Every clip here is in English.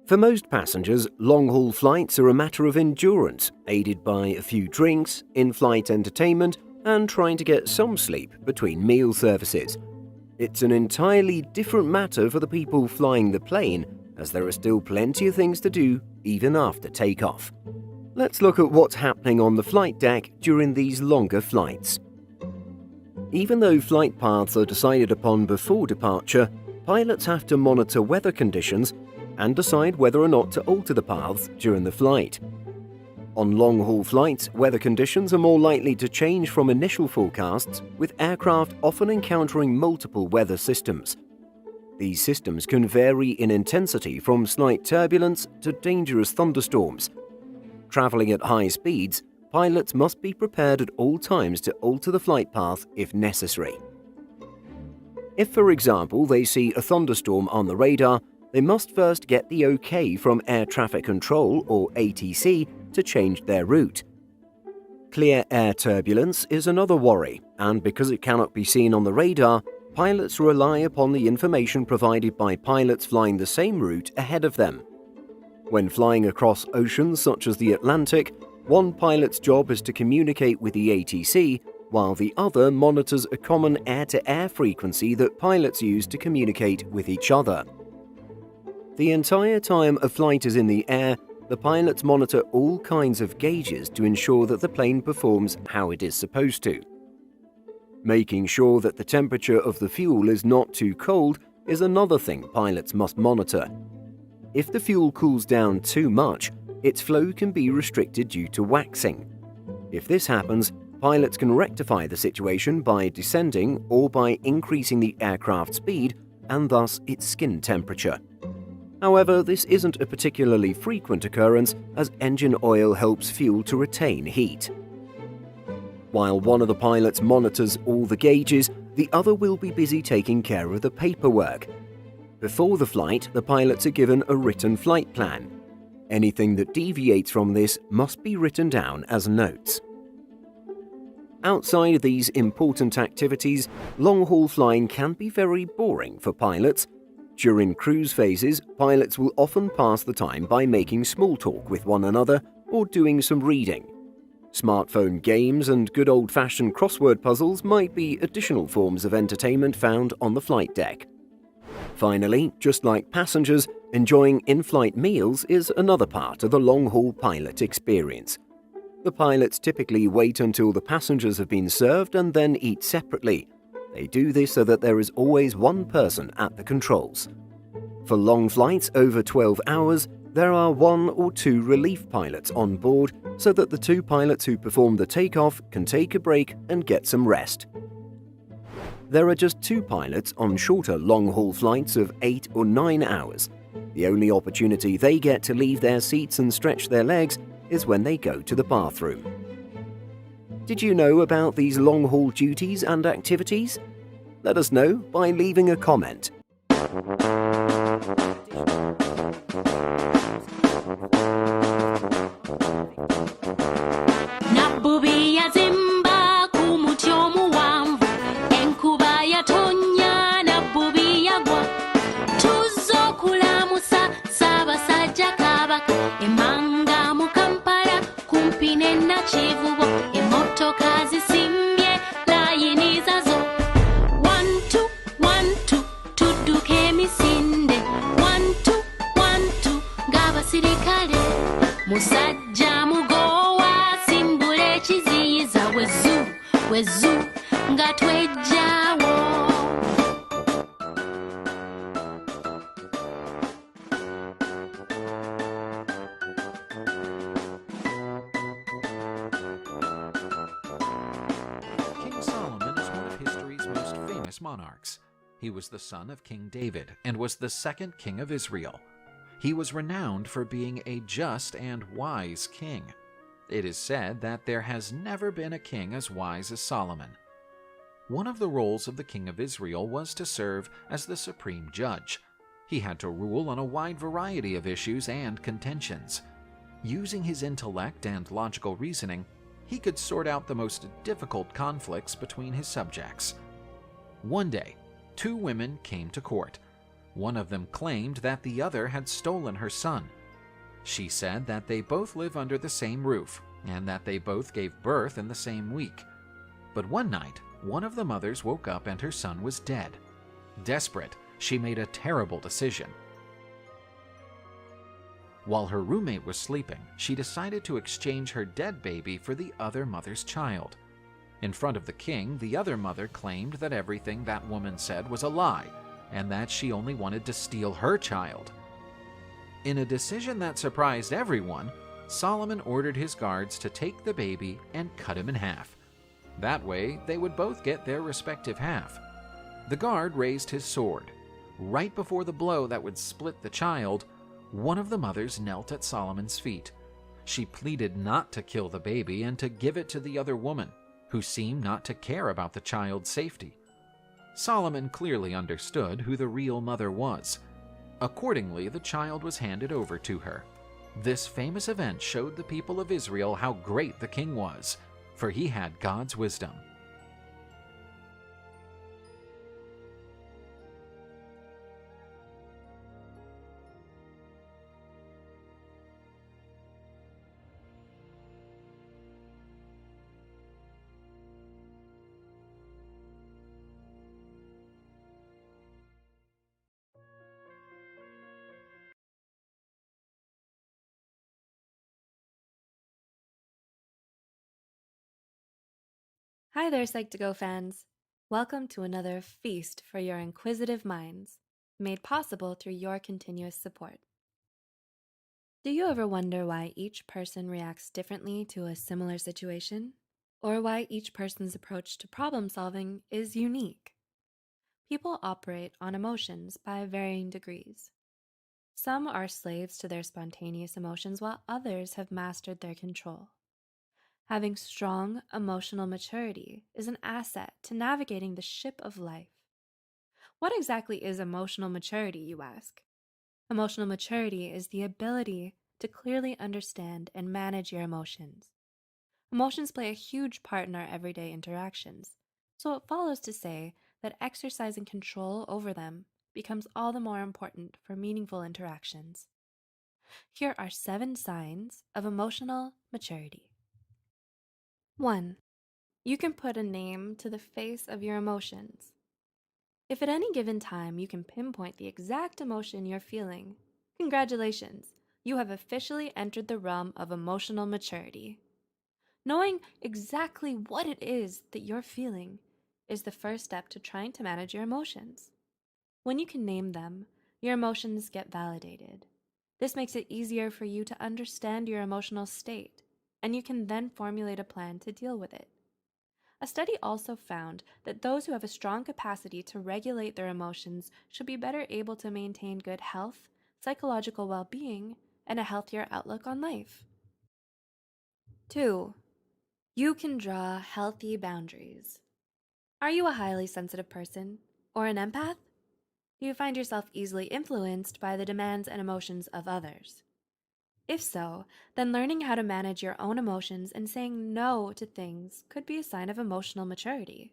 For most passengers, long-haul flights are a matter of endurance, aided by a few drinks, in-flight entertainment, and trying to get some sleep between meal services. It's an entirely different matter for the people flying the plane, as there are still plenty of things to do even after takeoff. Let's look at what's happening on the flight deck during these longer flights. Even though flight paths are decided upon before departure, pilots have to monitor weather conditions and decide whether or not to alter the paths during the flight. On long-haul flights, weather conditions are more likely to change from initial forecasts, with aircraft often encountering multiple weather systems. These systems can vary in intensity from slight turbulence to dangerous thunderstorms. Traveling at high speeds, pilots must be prepared at all times to alter the flight path if necessary. If, for example, they see a thunderstorm on the radar, they must first get the OK from Air Traffic Control, or ATC, to change their route. Clear air turbulence is another worry, and because it cannot be seen on the radar, pilots rely upon the information provided by pilots flying the same route ahead of them. When flying across oceans such as the Atlantic, one pilot's job is to communicate with the ATC, while the other monitors a common air-to-air frequency that pilots use to communicate with each other. The entire time a flight is in the air, the pilots monitor all kinds of gauges to ensure that the plane performs how it is supposed to. Making sure that the temperature of the fuel is not too cold is another thing pilots must monitor. If the fuel cools down too much, its flow can be restricted due to waxing. If this happens, pilots can rectify the situation by descending or by increasing the aircraft speed and thus its skin temperature. However, this isn't a particularly frequent occurrence, as engine oil helps fuel to retain heat. While one of the pilots monitors all the gauges, the other will be busy taking care of the paperwork. Before the flight, the pilots are given a written flight plan. Anything that deviates from this must be written down as notes. Outside of these important activities, long-haul flying can be very boring for pilots. During cruise phases, pilots will often pass the time by making small talk with one another or doing some reading. Smartphone games and good old-fashioned crossword puzzles might be additional forms of entertainment found on the flight deck. Finally, just like passengers, enjoying in-flight meals is another part of the long-haul pilot experience. The pilots typically wait until the passengers have been served and then eat separately. They do this so that there is always one person at the controls. For long flights over 12 hours, there are 1 or 2 relief pilots on board so that the 2 pilots who perform the takeoff can take a break and get some rest. There are just 2 pilots on shorter long-haul flights of 8 or 9 hours. The only opportunity they get to leave their seats and stretch their legs is when they go to the bathroom. Did you know about these long-haul duties and activities? Let us know by leaving a comment. Musajja mugowa simbule ekiziyiza wezu nga twejjaawo. King Solomon is one of history's most famous monarchs. He was the son of King David and was the second king of Israel. He was renowned for being a just and wise king. It is said that there has never been a king as wise as Solomon. One of the roles of the king of Israel was to serve as the supreme judge. He had to rule on a wide variety of issues and contentions. Using his intellect and logical reasoning, he could sort out the most difficult conflicts between his subjects. One day, 2 women came to court. One of them claimed that the other had stolen her son. She said that they both live under the same roof and that they both gave birth in the same week. But one night, one of the mothers woke up and her son was dead. Desperate, she made a terrible decision. While her roommate was sleeping, she decided to exchange her dead baby for the other mother's child. In front of the king, the other mother claimed that everything that woman said was a lie and that she only wanted to steal her child. In a decision that surprised everyone, Solomon ordered his guards to take the baby and cut him in half. That way, they would both get their respective half. The guard raised his sword. Right before the blow that would split the child, one of the mothers knelt at Solomon's feet. She pleaded not to kill the baby and to give it to the other woman, who seemed not to care about the child's safety. Solomon clearly understood who the real mother was. Accordingly, the child was handed over to her. This famous event showed the people of Israel how great the king was, for he had God's wisdom. Hi there, Psych2Go fans! Welcome to another feast for your inquisitive minds, made possible through your continuous support. Do you ever wonder why each person reacts differently to a similar situation? Or why each person's approach to problem solving is unique? People operate on emotions by varying degrees. Some are slaves to their spontaneous emotions, while others have mastered their control. Having strong emotional maturity is an asset to navigating the ship of life. What exactly is emotional maturity, you ask? Emotional maturity is the ability to clearly understand and manage your emotions. Emotions play a huge part in our everyday interactions, so it follows to say that exercising control over them becomes all the more important for meaningful interactions. Here are 7 signs of emotional maturity. 1. You can put a name to the face of your emotions. If at any given time you can pinpoint the exact emotion you're feeling, congratulations, you have officially entered the realm of emotional maturity. Knowing exactly what it is that you're feeling is the first step to trying to manage your emotions. When you can name them, your emotions get validated. This makes it easier for you to understand your emotional state, and you can then formulate a plan to deal with it. A study also found that those who have a strong capacity to regulate their emotions should be better able to maintain good health, psychological well-being, and a healthier outlook on life. 2. You can draw healthy boundaries. Are you a highly sensitive person or an empath? Do you find yourself easily influenced by the demands and emotions of others? If so, then learning how to manage your own emotions and saying no to things could be a sign of emotional maturity.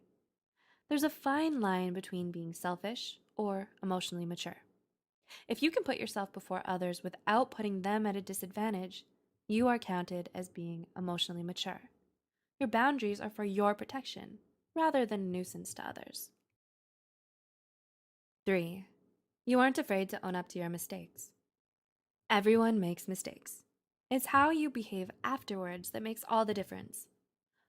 There's a fine line between being selfish or emotionally mature. If you can put yourself before others without putting them at a disadvantage, you are counted as being emotionally mature. Your boundaries are for your protection, rather than a nuisance to others. 3. You aren't afraid to own up to your mistakes. Everyone makes mistakes. It's how you behave afterwards that makes all the difference.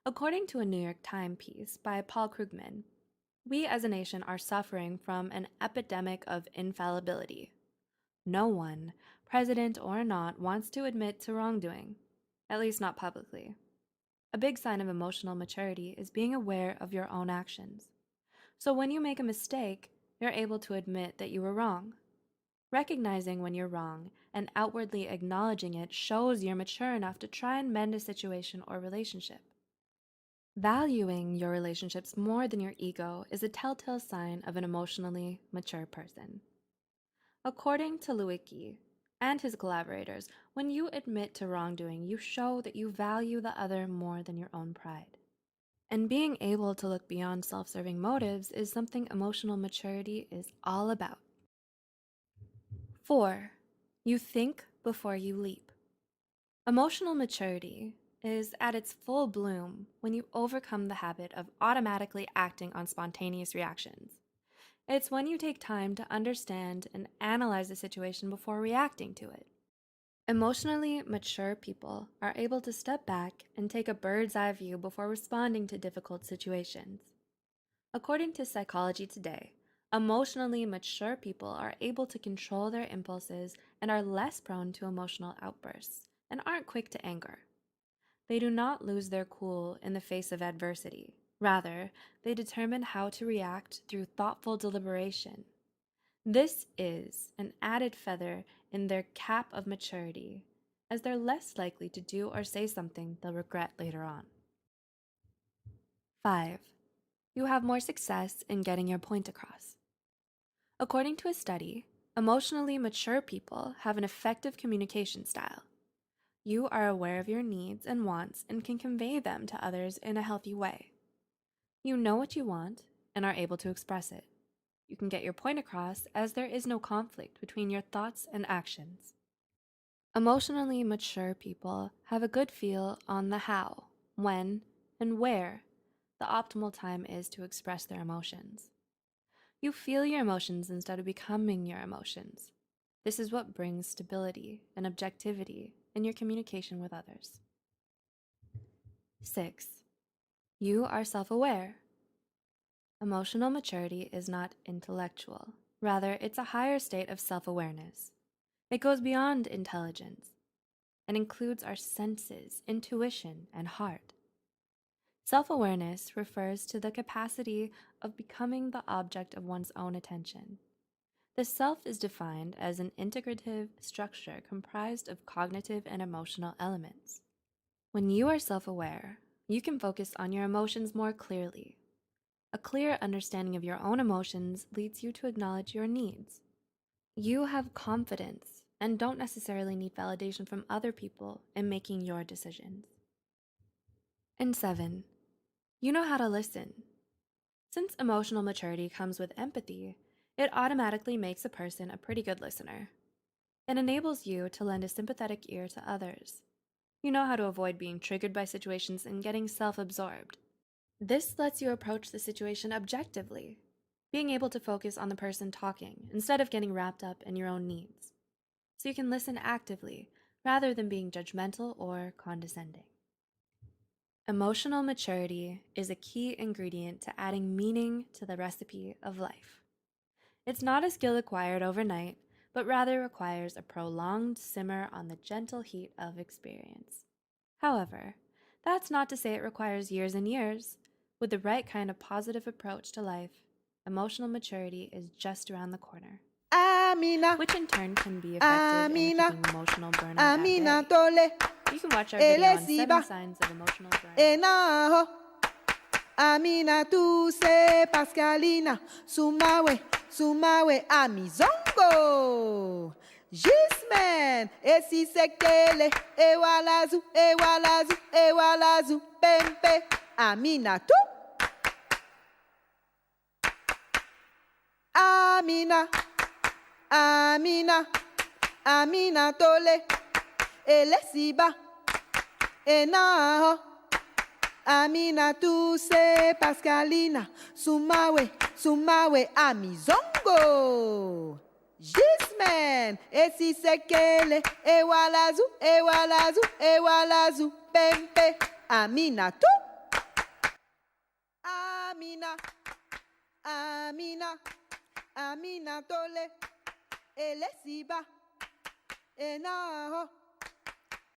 According to a New York Times piece by Paul Krugman, we as a nation are suffering from an epidemic of infallibility. No one, president or not, wants to admit to wrongdoing, at least not publicly. A big sign of emotional maturity is being aware of your own actions. So when you make a mistake, you're able to admit that you were wrong. Recognizing when you're wrong and outwardly acknowledging it shows you're mature enough to try and mend a situation or relationship. Valuing your relationships more than your ego is a telltale sign of an emotionally mature person. According to Lewicki and his collaborators, when you admit to wrongdoing, you show that you value the other more than your own pride. And being able to look beyond self-serving motives is something emotional maturity is all about. 4. You think before you leap. Emotional maturity is at its full bloom when you overcome the habit of automatically acting on spontaneous reactions. It's when you take time to understand and analyze the situation before reacting to it. Emotionally mature people are able to step back and take a bird's eye view before responding to difficult situations. According to Psychology Today, emotionally mature people are able to control their impulses and are less prone to emotional outbursts and aren't quick to anger. They do not lose their cool in the face of adversity. Rather, they determine how to react through thoughtful deliberation. This is an added feather in their cap of maturity, as they're less likely to do or say something they'll regret later on. 5. You have more success in getting your point across. According to a study, emotionally mature people have an effective communication style. You are aware of your needs and wants and can convey them to others in a healthy way. You know what you want and are able to express it. You can get your point across as there is no conflict between your thoughts and actions. Emotionally mature people have a good feel on the how, when, and where the optimal time is to express their emotions. You feel your emotions instead of becoming your emotions. This is what brings stability and objectivity in your communication with others. 6. You are self-aware. Emotional maturity is not intellectual. Rather, it's a higher state of self-awareness. It goes beyond intelligence and includes our senses, intuition, and heart. Self-awareness refers to the capacity of becoming the object of one's own attention. The self is defined as an integrative structure comprised of cognitive and emotional elements. When you are self-aware, you can focus on your emotions more clearly. A clear understanding of your own emotions leads you to acknowledge your needs. You have confidence and don't necessarily need validation from other people in making your decisions. And 7, you know how to listen. Since emotional maturity comes with empathy, it automatically makes a person a pretty good listener. It enables you to lend a sympathetic ear to others. You know how to avoid being triggered by situations and getting self-absorbed. This lets you approach the situation objectively, being able to focus on the person talking instead of getting wrapped up in your own needs. So you can listen actively rather than being judgmental or condescending. Emotional maturity is a key ingredient to adding meaning to the recipe of life. It's not a skill acquired overnight, but rather requires a prolonged simmer on the gentle heat of experience. However, that's not to say it requires years and years. With the right kind of positive approach to life, emotional maturity is just around the corner, Amina, which in turn can be effective in Amina, keeping emotional burnout Amina at bay. tole, You can watch our video on Elesiba, 7 signs of emotional burnout. Enaho, Amina tu se Pascalina, Sumawe, Sumawe, Amizongo. Gisman, esi sekele, Ewalazu, Ewalazu, Ewalazu, Pempe, Amina tu. Amina, Amina, Amina tole, Elesiba, Enaho, Amina tu se Pascalina, Sumawe, Sumawe, Amizongo. Gisman, esi sekele, Ewalazu, Ewalazu, Ewalazu, Pempe, Amina tu. Amina, Amina, Amina tole, Elesiba, Enaho.